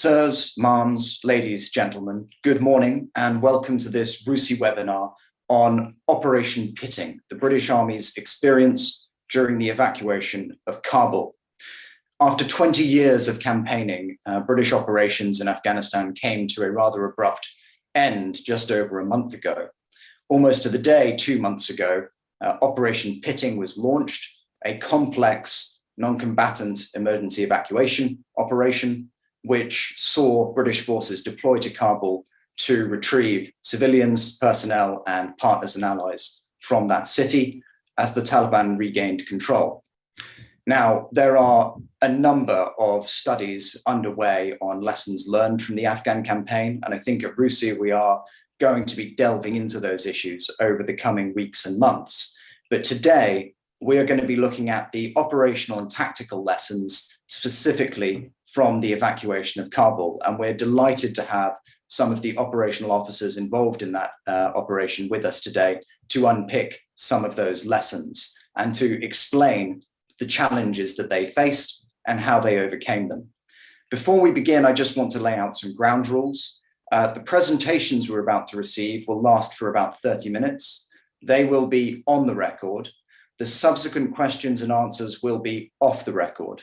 Sirs, ma'ams, ladies, gentlemen, good morning and welcome to this RUSI webinar on Operation Pitting, the British Army's experience during the evacuation of Kabul. After 20 years of campaigning, British operations in Afghanistan came to a rather abrupt end just over a month ago. Almost to the day, 2 months ago, Operation Pitting was launched, a complex non-combatant emergency evacuation operation which saw British forces deploy to Kabul to retrieve civilians, personnel, and partners and allies from that city as the Taliban regained control. Now, there are a number of studies underway on lessons learned from the Afghan campaign, and I think at RUSI we are going to be delving into those issues over the coming weeks and months. But today, we are going to be looking at the operational and tactical lessons specifically from the evacuation of Kabul. And we're delighted to have some of the operational officers involved in that operation with us today to unpick some of those lessons and to explain the challenges that they faced and how they overcame them. Before we begin, I just want to lay out some ground rules. The presentations we're about to receive will last for about 30 minutes. They will be on the record. The subsequent questions and answers will be off the record.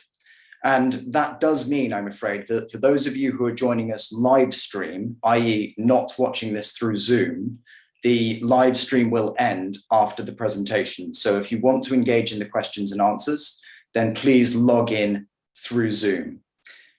And that does mean, I'm afraid, that for those of you who are joining us live stream, i.e. not watching this through Zoom, the live stream will end after the presentation. So if you want to engage in the questions and answers, then please log in through Zoom.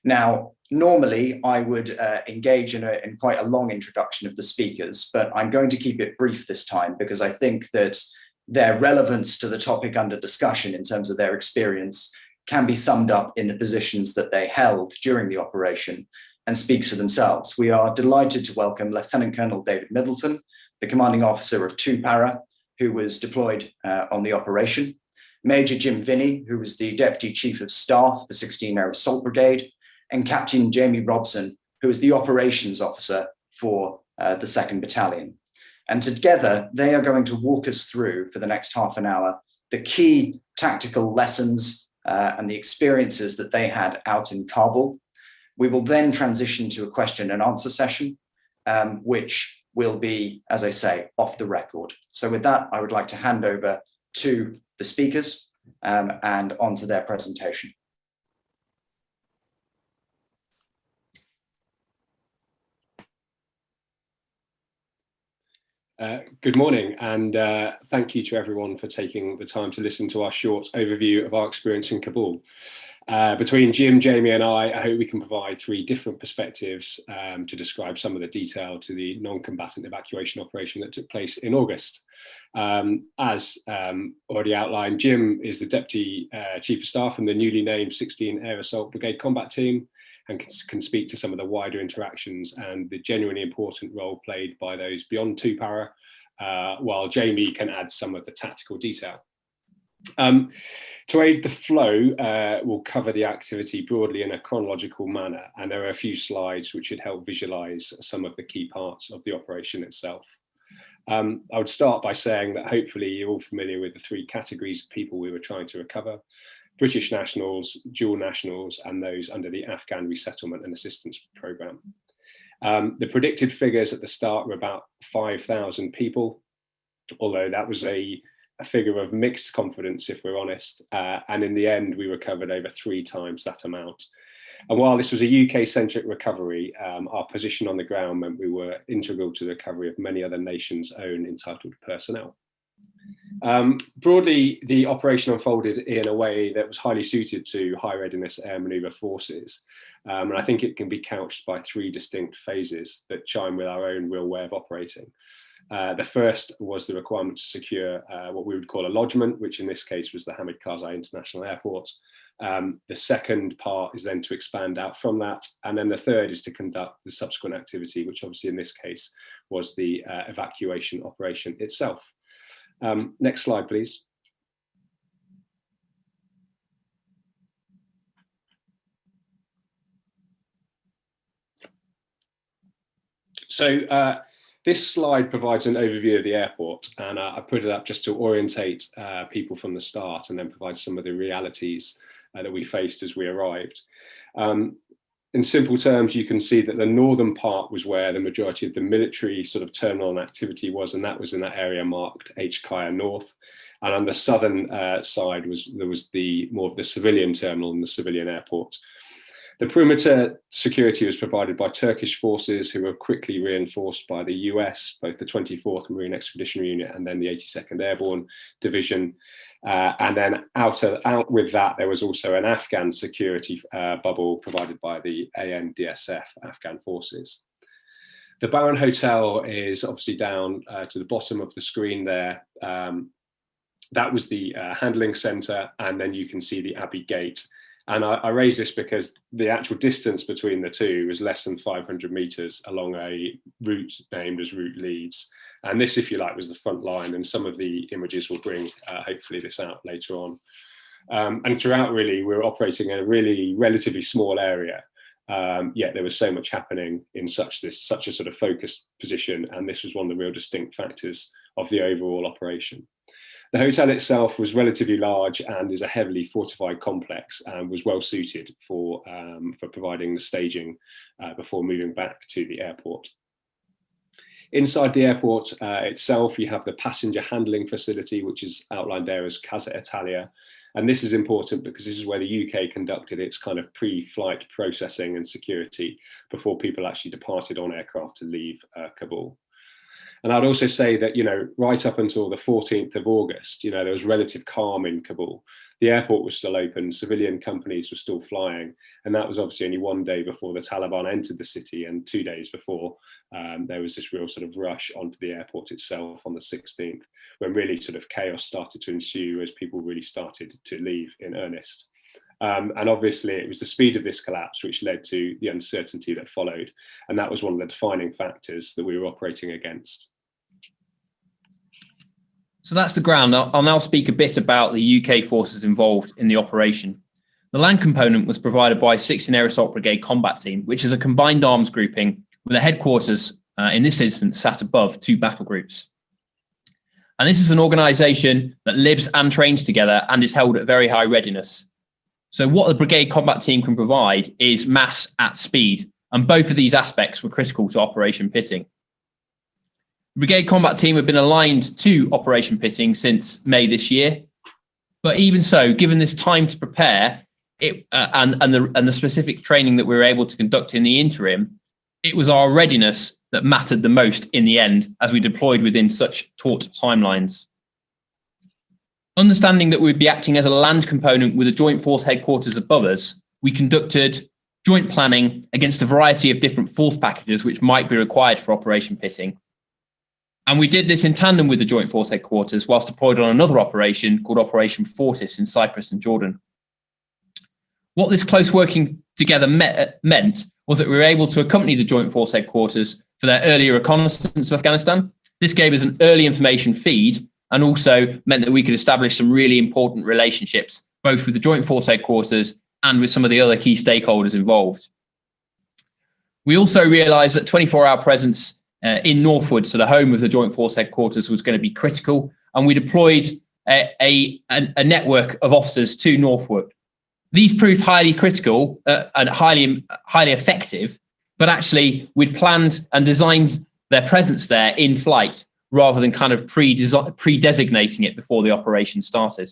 Now, normally I would engage in quite a long introduction of the speakers, but I'm going to keep it brief this time because I think that their relevance to the topic under discussion in terms of their experience can be summed up in the positions that they held during the operation and speaks for themselves. We are delighted to welcome Lieutenant Colonel David Middleton, the commanding officer of 2 Para, who was deployed on the operation, Major Jim Vinney, who was the Deputy Chief of Staff for 16 Air Assault Brigade, and Captain Jamie Robson, who was the operations officer for the 2nd Battalion. And together, they are going to walk us through for the next half an hour the key tactical lessons and the experiences that they had out in Kabul. We will then transition to a question and answer session, which will be, as I say, off the record. So with that, I would like to hand over to the speakers and onto their presentation. Good morning, and thank you to everyone for taking the time to listen to our short overview of our experience in Kabul. Between Jim, Jamie and I hope we can provide 3 different perspectives to describe some of the detail to the non-combatant evacuation operation that took place in August. As already outlined, Jim is the Deputy Chief of Staff from the newly named 16 Air Assault Brigade Combat Team, and can speak to some of the wider interactions and the genuinely important role played by those beyond 2 Para, while Jamie can add some of the tactical detail. To aid the flow, we'll cover the activity broadly in a chronological manner, and there are a few slides which should help visualise some of the key parts of the operation itself. I would start by saying that hopefully you're all familiar with the 3 categories of people we were trying to recover: British nationals, dual nationals, and those under the Afghan Resettlement and Assistance Programme. The predicted figures at the start were about 5,000 people, although that was a figure of mixed confidence, if we're honest, and in the end we recovered over 3 times that amount. And while this was a UK-centric recovery, our position on the ground meant we were integral to the recovery of many other nations' own entitled personnel. Broadly, the operation unfolded in a way that was highly suited to high readiness air manoeuvre forces, and I think it can be couched by 3 distinct phases that chime with our own real way of operating. The first was the requirement to secure what we would call a lodgement, which in this case was the Hamid Karzai International Airport. The second part is then to expand out from that, and then the third is to conduct the subsequent activity, which obviously in this case was the evacuation operation itself. Next slide, please. So this slide provides an overview of the airport, and I put it up just to orientate people from the start and then provide some of the realities that we faced as we arrived. in simple terms, you can see that the northern part was where the majority of the military sort of terminal and activity was, and that was in that area marked H Kaya North. And on the southern side there was more of the civilian terminal and the civilian airport. The perimeter security was provided by Turkish forces, who were quickly reinforced by the US, both the 24th Marine Expeditionary Unit and then the 82nd Airborne Division. And then out with that, there was also an Afghan security bubble provided by the ANDSF, Afghan forces. The Baron Hotel is obviously down to the bottom of the screen there. That was the handling center, and then you can see the Abbey Gate. And I raise this because the actual distance between the two was less than 500 meters along a route named as Route Leeds. And this, if you like, was the front line, and some of the images will bring hopefully this out later on. And throughout, really, we were operating in a really relatively small area, yet there was so much happening in such a sort of focused position, and this was one of the real distinct factors of the overall operation. The hotel itself was relatively large and is a heavily fortified complex, and was well suited for providing the staging before moving back to the airport. Inside the airport itself, you have the passenger handling facility, which is outlined there as Casa Italia. And this is important because this is where the UK conducted its kind of pre-flight processing and security before people actually departed on aircraft to leave Kabul. And I'd also say that, right up until the 14th of August, there was relative calm in Kabul. The airport was still open, civilian companies were still flying, and that was obviously only one day before the Taliban entered the city, and 2 days before there was this real sort of rush onto the airport itself on the 16th, when really sort of chaos started to ensue as people really started to leave in earnest. And obviously it was the speed of this collapse which led to the uncertainty that followed, and that was one of the defining factors that we were operating against. So that's the ground. I'll now speak a bit about the UK forces involved in the operation. The land component was provided by 16 Air Assault Brigade Combat Team, which is a combined arms grouping with a headquarters, in this instance, sat above 2 battle groups. And this is an organisation that lives and trains together and is held at very high readiness. So what the Brigade Combat Team can provide is mass at speed, and both of these aspects were critical to Operation Pitting. The Brigade Combat Team have been aligned to Operation Pitting since May this year, but even so, given this time to prepare and the specific training that we were able to conduct in the interim, it was our readiness that mattered the most in the end as we deployed within such taut timelines. Understanding that we would be acting as a land component with a joint force headquarters above us, we conducted joint planning against a variety of different force packages which might be required for Operation Pitting. And we did this in tandem with the Joint Force Headquarters whilst deployed on another operation called Operation Fortis in Cyprus and Jordan. What this close working together meant was that we were able to accompany the Joint Force Headquarters for their earlier reconnaissance of Afghanistan. This gave us an early information feed and also meant that we could establish some really important relationships, both with the Joint Force Headquarters and with some of the other key stakeholders involved. We also realised that 24-hour presence in Northwood, so the home of the Joint Force Headquarters, was going to be critical, and we deployed a network of officers to Northwood. These proved highly critical and highly effective, but actually we'd planned and designed their presence there in flight rather than kind of pre-designating it before the operation started.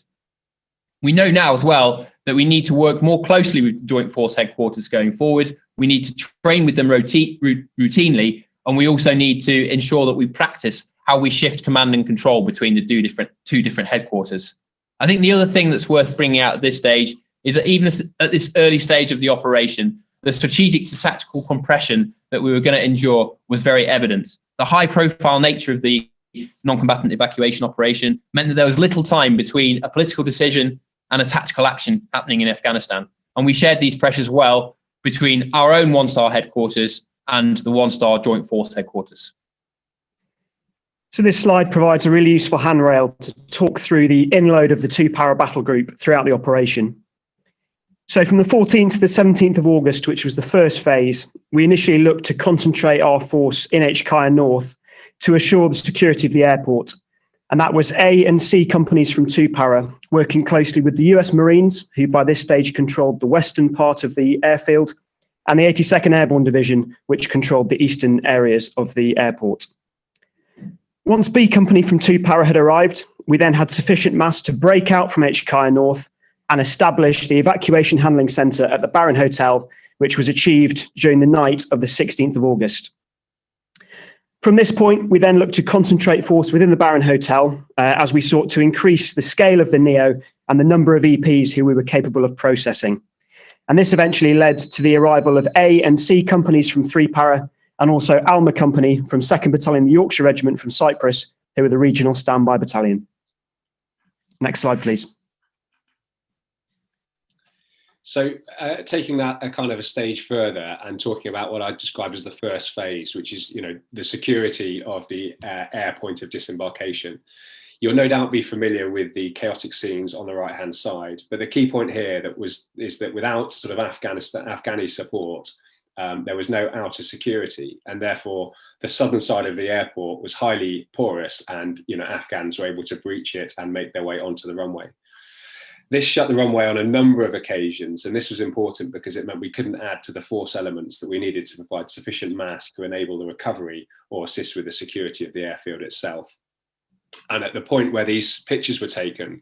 We know now as well that we need to work more closely with the Joint Force Headquarters going forward. We need to train with them routinely, and we also need to ensure that we practice how we shift command and control between the two different headquarters. I think the other thing that's worth bringing out at this stage is that even at this early stage of the operation, the strategic to tactical compression that we were going to endure was very evident. The high-profile nature of the non-combatant evacuation operation meant that there was little time between a political decision and a tactical action happening in Afghanistan. And we shared these pressures well between our own one-star headquarters and the one-star Joint Force Headquarters. So this slide provides a really useful handrail to talk through the inload of the 2 para battle group throughout the operation. So from the 14th to the 17th of August, which was the first phase, we initially looked to concentrate our force in H Kaya North to assure the security of the airport. And that was A and C companies from 2 para, working closely with the US Marines, who by this stage controlled the western part of the airfield, and the 82nd Airborne Division, which controlled the eastern areas of the airport. Once B Company from 2 Para had arrived, we then had sufficient mass to break out from HKI North and establish the Evacuation Handling Centre at the Baron Hotel, which was achieved during the night of the 16th of August. From this point, we then looked to concentrate force within the Baron Hotel as we sought to increase the scale of the NEO and the number of EPs who we were capable of processing. And this eventually led to the arrival of A and C companies from 3 Para and also Alma Company from 2nd Battalion, the Yorkshire Regiment from Cyprus, who were the regional standby battalion. Next slide, please. So taking that a kind of a stage further and talking about what I described as the first phase, which is, the security of the air point of disembarkation. You'll no doubt be familiar with the chaotic scenes on the right-hand side, but the key point here is that without sort of Afghani support, there was no outer security, and therefore the southern side of the airport was highly porous, and Afghans were able to breach it and make their way onto the runway. This shut the runway on a number of occasions, and this was important because it meant we couldn't add to the force elements that we needed to provide sufficient mass to enable the recovery or assist with the security of the airfield itself. And at the point where these pictures were taken,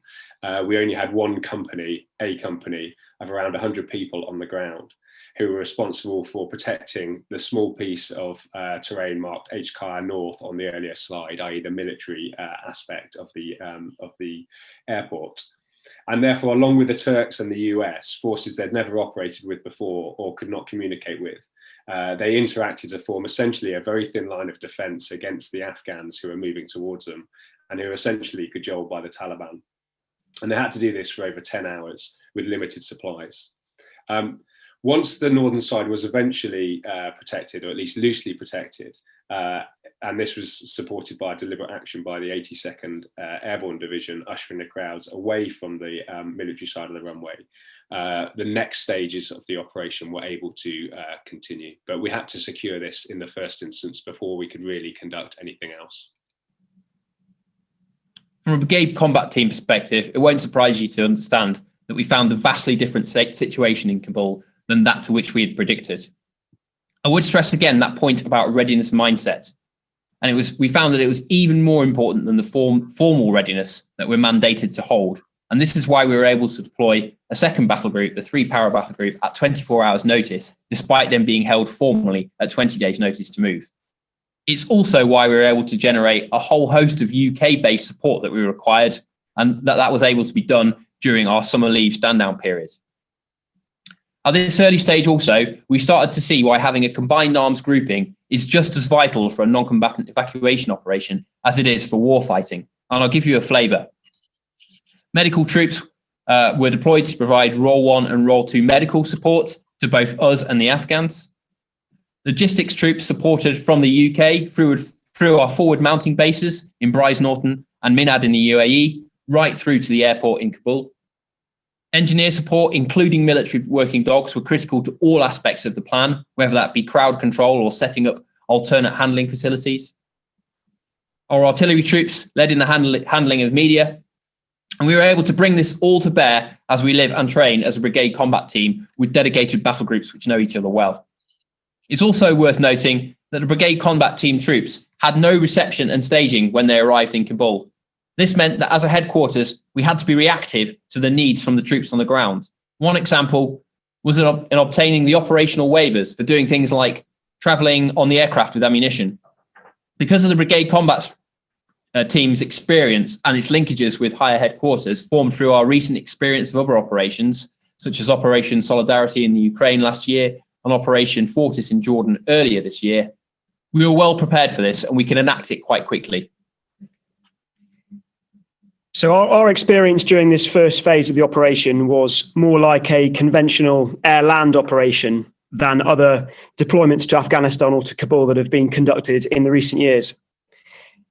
we only had one company, A Company, of around 100 people on the ground, who were responsible for protecting the small piece of terrain marked HKI North on the earlier slide, i.e. the military aspect of the airport. And therefore, along with the Turks and the US, forces they'd never operated with before or could not communicate with, they interacted to form essentially a very thin line of defense against the Afghans who were moving towards them and who were essentially cajoled by the Taliban. And they had to do this for over 10 hours with limited supplies. Once the northern side was eventually protected, or at least loosely protected, and this was supported by deliberate action by the 82nd Airborne Division, ushering the crowds away from the military side of the runway, the next stages of the operation were able to continue. But we had to secure this in the first instance before we could really conduct anything else. From a brigade combat team perspective, it won't surprise you to understand that we found a vastly different situation in Kabul than that to which we had predicted. I would stress again that point about a readiness mindset. And we found that it was even more important than the formal readiness that we're mandated to hold. And this is why we were able to deploy a second battle group, the 3 Para battle group, at 24 hours notice, despite them being held formally at 20 days notice to move. It's also why we were able to generate a whole host of UK-based support that we required, and that was able to be done during our summer leave stand-down period. At this early stage also, we started to see why having a combined arms grouping is just as vital for a non-combatant evacuation operation as it is for warfighting. And I'll give you a flavour. Medical troops were deployed to provide Role 1 and Role 2 medical support to both us and the Afghans. Logistics troops supported from the UK through our forward mounting bases in Brize Norton and Minad in the UAE, right through to the airport in Kabul. Engineer support, including military working dogs, were critical to all aspects of the plan, whether that be crowd control or setting up alternate handling facilities. Our artillery troops led in the handling of media, and we were able to bring this all to bear as we live and train as a brigade combat team with dedicated battle groups which know each other well. It's also worth noting that the brigade combat team troops had no reception and staging when they arrived in Kabul. This meant that as a headquarters, we had to be reactive to the needs from the troops on the ground. One example was in obtaining the operational waivers for doing things like travelling on the aircraft with ammunition. Because of the brigade combat team's experience and its linkages with higher headquarters formed through our recent experience of other operations, such as Operation Solidarity in the Ukraine last year and Operation Fortis in Jordan earlier this year, we were well prepared for this and we can enact it quite quickly. So our experience during this first phase of the operation was more like a conventional air-land operation than other deployments to Afghanistan or to Kabul that have been conducted in the recent years.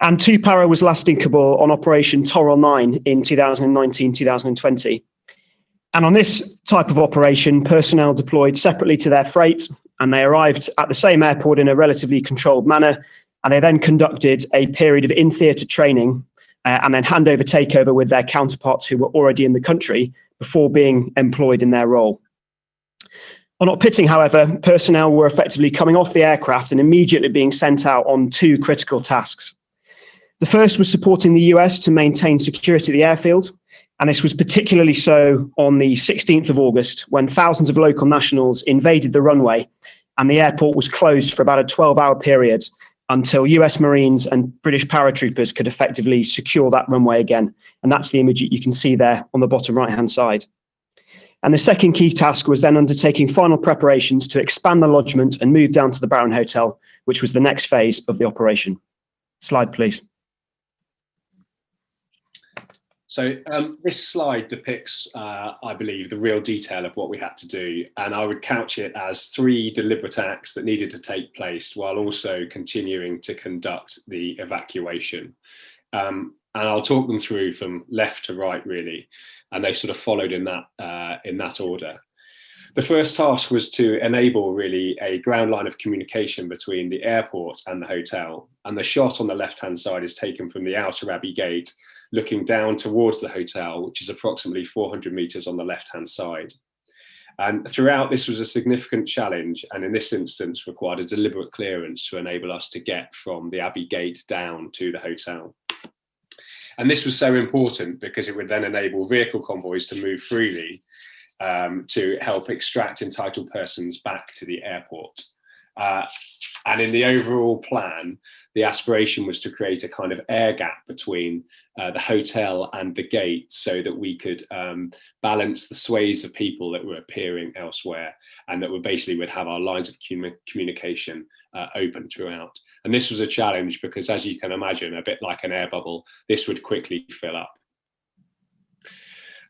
And 2 Para was last in Kabul on Operation Taural 9 in 2019-2020. And on this type of operation, personnel deployed separately to their freight, and they arrived at the same airport in a relatively controlled manner, and they then conducted a period of in-theatre training and then handover takeover with their counterparts who were already in the country before being employed in their role. On not pitting, however, personnel were effectively coming off the aircraft and immediately being sent out on two critical tasks. The first was supporting the US to maintain security of the airfield, and this was particularly so on the 16th of August, when thousands of local nationals invaded the runway and the airport was closed for about a 12-hour period until US Marines and British paratroopers could effectively secure that runway again. And that's the image you can see there on the bottom right-hand side. And the second key task was then undertaking final preparations to expand the lodgement and move down to the Barron Hotel, which was the next phase of the operation. Slide, please. So this slide depicts, I believe, the real detail of what we had to do. And I would couch it as 3 deliberate acts that needed to take place while also continuing to conduct the evacuation. And I'll talk them through from left to right, really. And they sort of followed in that order. The first task was to enable really a ground line of communication between the airport and the hotel. And the shot on the left-hand side is taken from the outer Abbey Gate, looking down towards the hotel, which is approximately 400 meters on the left-hand side. And throughout, this was a significant challenge, and in this instance required a deliberate clearance to enable us to get from the Abbey Gate down to the hotel. And this was so important because it would then enable vehicle convoys to move freely to help extract entitled persons back to the airport. And in the overall plan, the aspiration was to create a kind of air gap between the hotel and the gate so that we could balance the sways of people that were appearing elsewhere, and that would have our lines of communication open throughout. And this was a challenge because, as you can imagine, a bit like an air bubble, this would quickly fill up.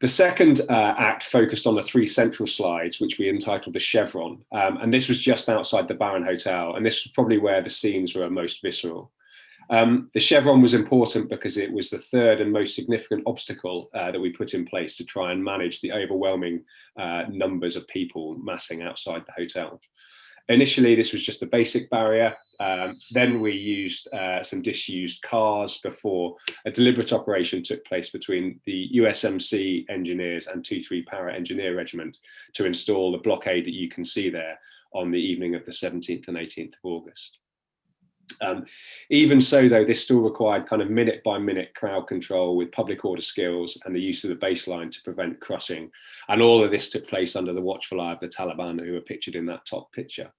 The second act focused on the 3 central slides, which we entitled the Chevron. And this was just outside the Barron Hotel. And this was probably where the scenes were most visceral. The Chevron was important because it was the third and most significant obstacle that we put in place to try and manage the overwhelming numbers of people massing outside the hotel. Initially, this was just a basic barrier. Then we used some disused cars before a deliberate operation took place between the USMC engineers and 2-3 Para Engineer Regiment to install the blockade that you can see there on the evening of the 17th and 18th of August. Even so, though, this still required kind of minute-by-minute crowd control with public order skills and the use of the baseline to prevent crossing. And all of this took place under the watchful eye of the Taliban, who are pictured in that top picture.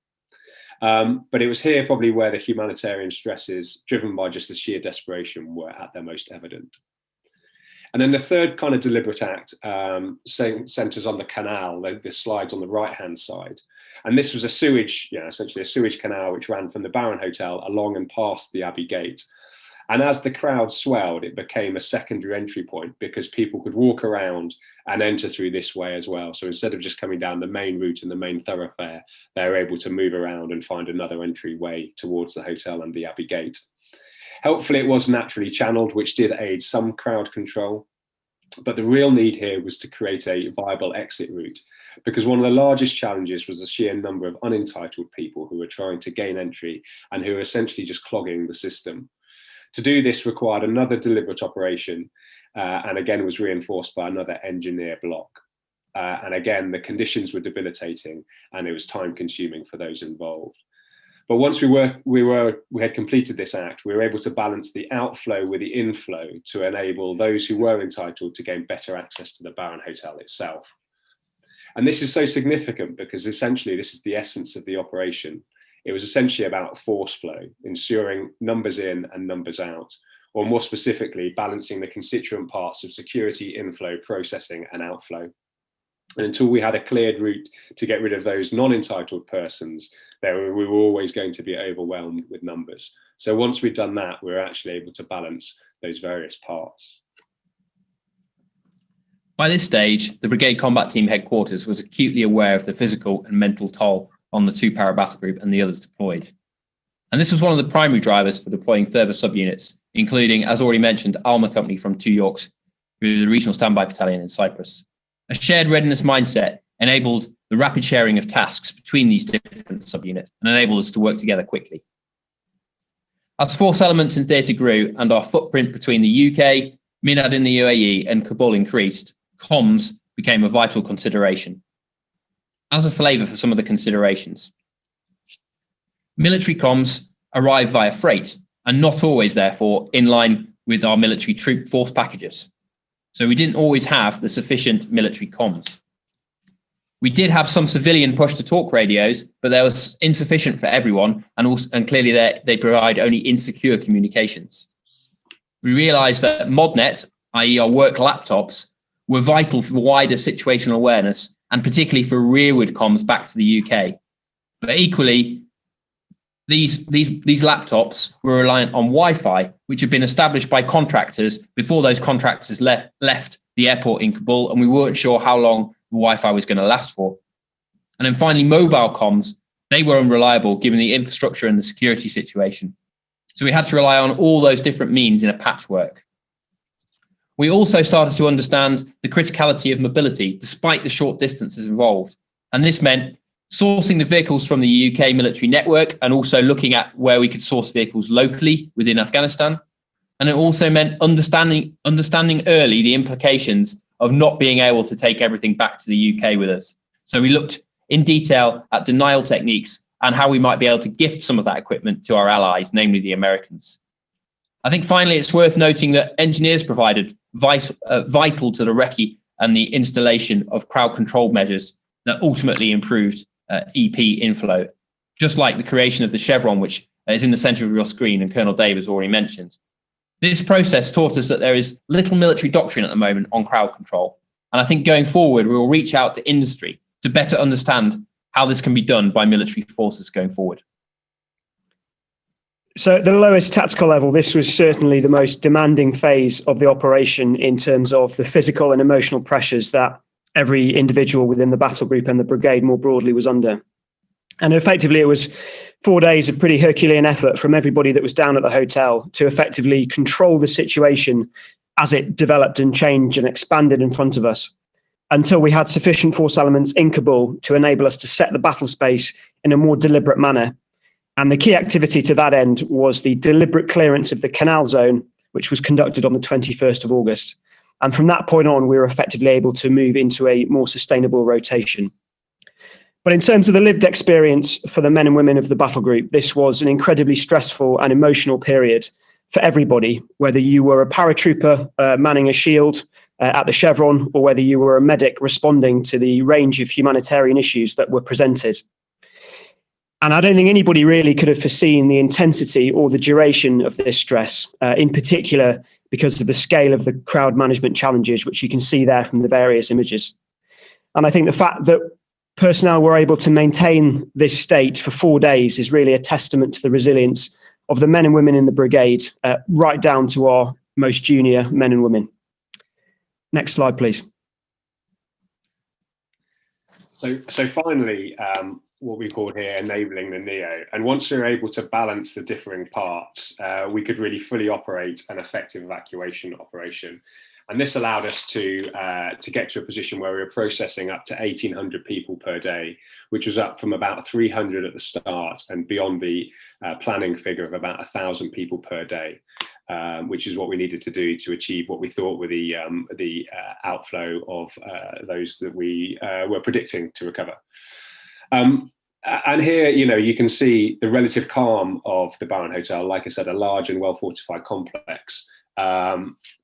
But it was here probably where the humanitarian stresses, driven by just the sheer desperation, were at their most evident. And then the third kind of deliberate act centres on the canal, the slides on the right-hand side. And this was a sewage, essentially a sewage canal which ran from the Barron Hotel along and past the Abbey Gate. And as the crowd swelled, it became a secondary entry point because people could walk around and enter through this way as well. So instead of just coming down the main route and the main thoroughfare, they were able to move around and find another entryway towards the hotel and the Abbey Gate. Helpfully, it was naturally channeled, which did aid some crowd control. But the real need here was to create a viable exit route, because one of the largest challenges was the sheer number of unentitled people who were trying to gain entry and who were essentially just clogging the system. To do this required another deliberate operation, and again was reinforced by another engineer block. And again, the conditions were debilitating and it was time consuming for those involved. But once we had completed this act, we were able to balance the outflow with the inflow to enable those who were entitled to gain better access to the Barron Hotel itself. And this is so significant because essentially this is the essence of the operation. It was essentially about force flow, ensuring numbers in and numbers out, or more specifically, balancing the constituent parts of security, inflow, processing and outflow. And until we had a cleared route to get rid of those non-entitled persons, we were always going to be overwhelmed with numbers. So once we'd done that, we were actually able to balance those various parts. By this stage, the Brigade Combat Team headquarters was acutely aware of the physical and mental toll on the 2 Para Battle Group and the others deployed. And this was one of the primary drivers for deploying further subunits, including, as already mentioned, Alma Company from 2 Yorks, who is the regional standby battalion in Cyprus. A shared readiness mindset enabled the rapid sharing of tasks between these different subunits and enabled us to work together quickly. As force elements in theatre grew and our footprint between the UK, MENAD in the UAE and Kabul increased, comms became a vital consideration. As a flavour for some of the considerations, military comms arrive via freight and not always, therefore, in line with our military troop force packages. So we didn't always have the sufficient military comms. We did have some civilian push-to-talk radios, but they was insufficient for everyone, and clearly they provide only insecure communications. We realised that ModNet, i.e. our work laptops, were vital for wider situational awareness, and particularly for rearward comms back to the UK. But equally, these laptops were reliant on Wi-Fi, which had been established by contractors before those contractors left the airport in Kabul, and we weren't sure how long the Wi-Fi was going to last for. And then finally, mobile comms, they were unreliable given the infrastructure and the security situation. So we had to rely on all those different means in a patchwork. We also started to understand the criticality of mobility despite the short distances involved. And this meant sourcing the vehicles from the UK military network and also looking at where we could source vehicles locally within Afghanistan. And it also meant understanding early the implications of not being able to take everything back to the UK with us. So we looked in detail at denial techniques and how we might be able to gift some of that equipment to our allies, namely the Americans. I think finally it's worth noting that engineers provided vital to the recce and the installation of crowd control measures that ultimately improved EP inflow, just like the creation of the chevron, which is in the centre of your screen and Colonel Dave has already mentioned. This process taught us that there is little military doctrine at the moment on crowd control. And I think going forward, we will reach out to industry to better understand how this can be done by military forces going forward. So at the lowest tactical level, this was certainly the most demanding phase of the operation in terms of the physical and emotional pressures that every individual within the battle group and the brigade more broadly was under. And effectively, it was 4 days of pretty Herculean effort from everybody that was down at the hotel to effectively control the situation as it developed and changed and expanded in front of us, until we had sufficient force elements in Kabul to enable us to set the battle space in a more deliberate manner. And the key activity to that end was the deliberate clearance of the canal zone, which was conducted on the 21st of August. And from that point on, we were effectively able to move into a more sustainable rotation. But in terms of the lived experience for the men and women of the battle group, this was an incredibly stressful and emotional period for everybody, whether you were a paratrooper manning a shield at the chevron, or whether you were a medic responding to the range of humanitarian issues that were presented. And I don't think anybody really could have foreseen the intensity or the duration of this stress, in particular because of the scale of the crowd management challenges, which you can see there from the various images. And I think the fact that personnel were able to maintain this state for 4 days is really a testament to the resilience of the men and women in the brigade, right down to our most junior men and women. Next slide, please. So finally, what we called here enabling the NEO. And once we were able to balance the differing parts, we could really fully operate an effective evacuation operation. And this allowed us to get to a position where we were processing up to 1,800 people per day, which was up from about 300 at the start and beyond the planning figure of about 1,000 people per day, which is what we needed to do to achieve what we thought were the outflow of those that we were predicting to recover. And here, you can see the relative calm of the Baron Hotel. Like I said, a large and well-fortified complex.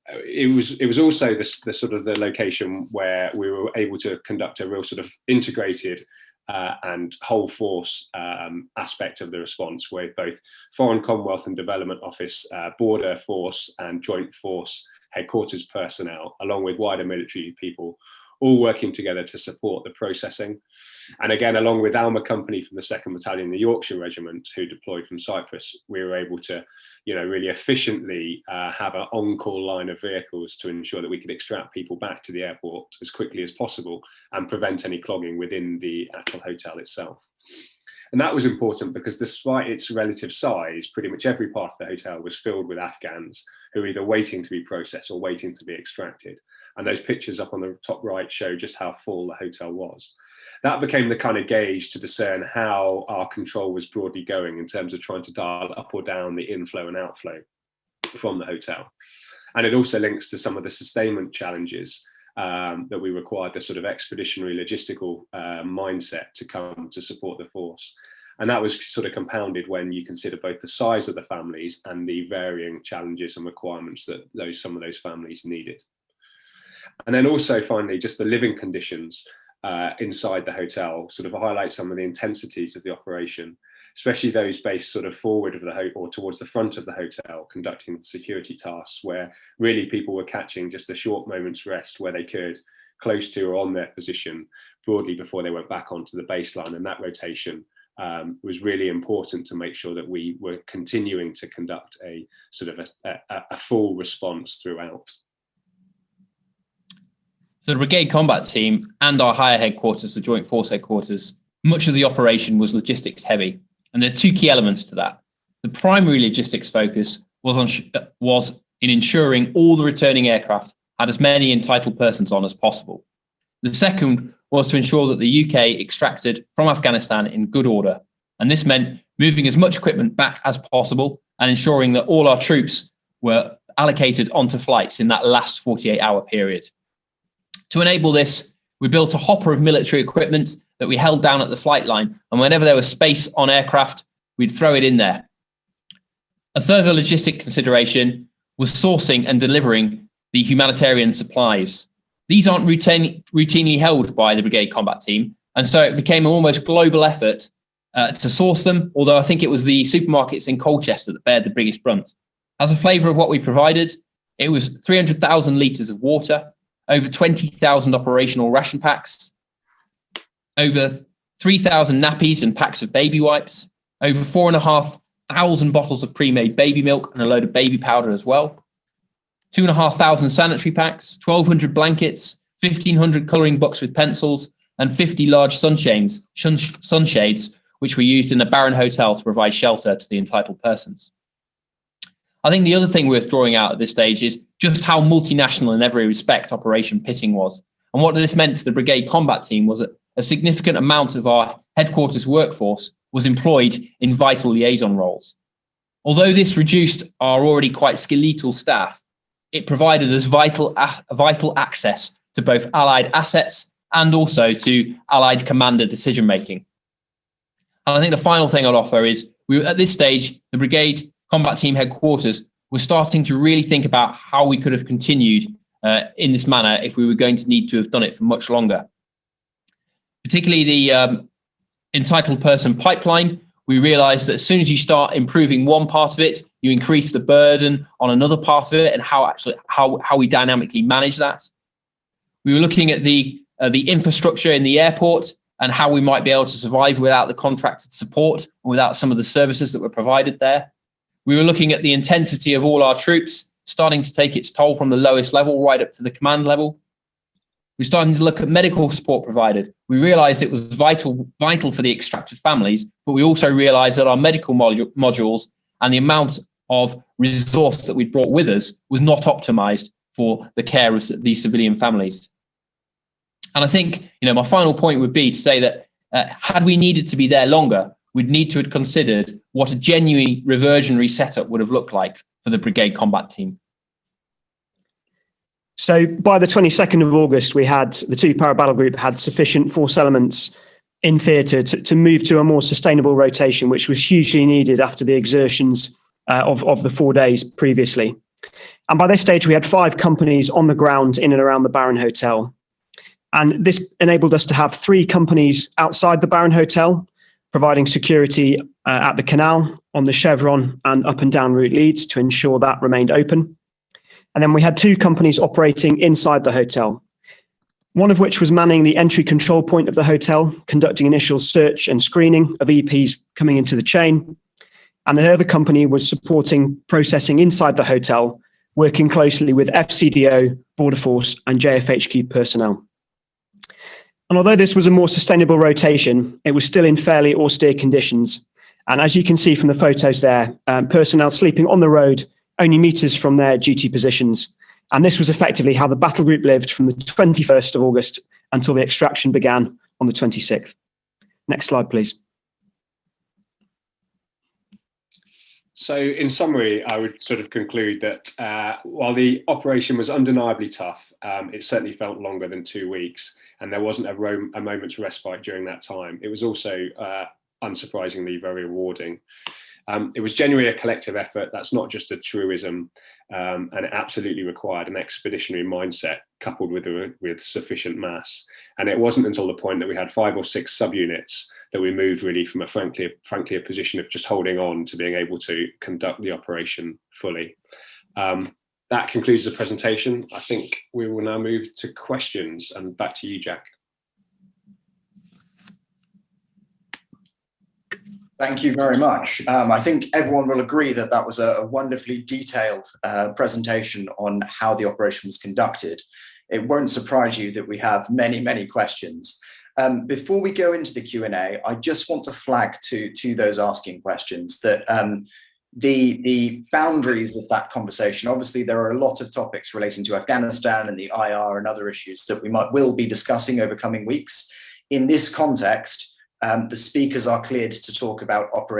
It was also the sort of the location where we were able to conduct a real sort of integrated and whole force aspect of the response, with both Foreign Commonwealth and Development Office, Border Force and Joint Force headquarters personnel, along with wider military people, all working together to support the processing. And again, along with Alma Company from the 2nd Battalion, the Yorkshire Regiment, who deployed from Cyprus, we were able to, really efficiently have an on-call line of vehicles to ensure that we could extract people back to the airport as quickly as possible and prevent any clogging within the actual hotel itself. And that was important because despite its relative size, pretty much every part of the hotel was filled with Afghans who were either waiting to be processed or waiting to be extracted. And those pictures up on the top right show just how full the hotel was. That became the kind of gauge to discern how our control was broadly going in terms of trying to dial up or down the inflow and outflow from the hotel. And it also links to some of the sustainment challenges that we required the sort of expeditionary logistical mindset to come to support the force. And that was sort of compounded when you consider both the size of the families and the varying challenges and requirements that some of those families needed. And then also finally, just the living conditions inside the hotel sort of highlight some of the intensities of the operation, especially those based sort of forward of the hotel or towards the front of the hotel, conducting security tasks where really people were catching just a short moment's rest where they could, close to or on their position broadly before they went back onto the baseline. And that rotation was really important to make sure that we were continuing to conduct a sort of a full response throughout. So the brigade combat team and our higher headquarters, the Joint Force Headquarters, much of the operation was logistics heavy. And there are two key elements to that. The primary logistics focus was in ensuring all the returning aircraft had as many entitled persons on as possible. The second was to ensure that the UK extracted from Afghanistan in good order. And this meant moving as much equipment back as possible and ensuring that all our troops were allocated onto flights in that last 48-hour period. To enable this, we built a hopper of military equipment that we held down at the flight line, and whenever there was space on aircraft, we'd throw it in there. A further logistic consideration was sourcing and delivering the humanitarian supplies. These aren't routinely held by the brigade combat team, and so it became an almost global effort to source them, although I think it was the supermarkets in Colchester that bared the biggest brunt. As a flavour of what we provided, it was 300,000 litres of water, over 20,000 operational ration packs, over 3,000 nappies and packs of baby wipes, over 4,500 bottles of pre-made baby milk and a load of baby powder as well, 2,500 sanitary packs, 1,200 blankets, 1,500 colouring books with pencils, and 50 large sunshades, which were used in the Baron Hotel to provide shelter to the entitled persons. I think the other thing worth drawing out at this stage is just how multinational in every respect Operation Pitting was. And what this meant to the brigade combat team was that a significant amount of our headquarters workforce was employed in vital liaison roles. Although this reduced our already quite skeletal staff, it provided us vital access to both Allied assets and also to Allied commander decision-making. And I think the final thing I'd offer is, at this stage, the brigade combat team headquarters was starting to really think about how we could have continued in this manner if we were going to need to have done it for much longer. Particularly the entitled person pipeline, we realized that as soon as you start improving one part of it, you increase the burden on another part of it, and how we dynamically manage that. We were looking at the infrastructure in the airport and how we might be able to survive without the contracted support and without some of the services that were provided there. We were looking at the intensity of all our troops starting to take its toll from the lowest level right up to the command level. We're starting to look at medical support provided. We realized it was vital for the extracted families, but we also realized that our medical modules and the amount of resource that we'd brought with us was not optimized for the care of these civilian families. And I think, my final point would be to say that had we needed to be there longer, we'd need to have considered what a genuine reversionary setup would have looked like for the brigade combat team. So by the 22nd of August, we had the 2 Para Battle Group had sufficient force elements in theatre to move to a more sustainable rotation, which was hugely needed after the exertions of the 4 days previously. And by this stage, we had 5 companies on the ground in and around the Baron Hotel. And this enabled us to have 3 companies outside the Baron Hotel, providing security at the canal, on the Chevron, and up and down route leads to ensure that remained open. And then we had 2 companies operating inside the hotel, one of which was manning the entry control point of the hotel, conducting initial search and screening of EPs coming into the chain. And the other company was supporting processing inside the hotel, working closely with FCDO, Border Force, and JFHQ personnel. And although this was a more sustainable rotation, it was still in fairly austere conditions. And as you can see from the photos there, personnel sleeping on the road only meters from their duty positions. And this was effectively how the battle group lived from the 21st of August until the extraction began on the 26th. Next slide, please. So in summary, I would sort of conclude that while the operation was undeniably tough, it certainly felt longer than 2 weeks, and there wasn't a moment's respite during that time. It was also unsurprisingly very rewarding. It was genuinely a collective effort. That's not just a truism, and it absolutely required an expeditionary mindset coupled with sufficient mass. And it wasn't until the point that we had 5 or 6 subunits that we moved really from frankly a position of just holding on to being able to conduct the operation fully. That concludes the presentation. I think we will now move to questions, and back to you, Jack. Thank you very much. I think everyone will agree that that was a wonderfully detailed presentation on how the operation was conducted. It won't surprise you that we have many, many questions. Before we go into the Q&A, I just want to flag to those asking questions that the boundaries of that conversation, obviously there are a lot of topics relating to Afghanistan and the IR and other issues that we will be discussing over coming weeks. In this context, the speakers are cleared to talk about operations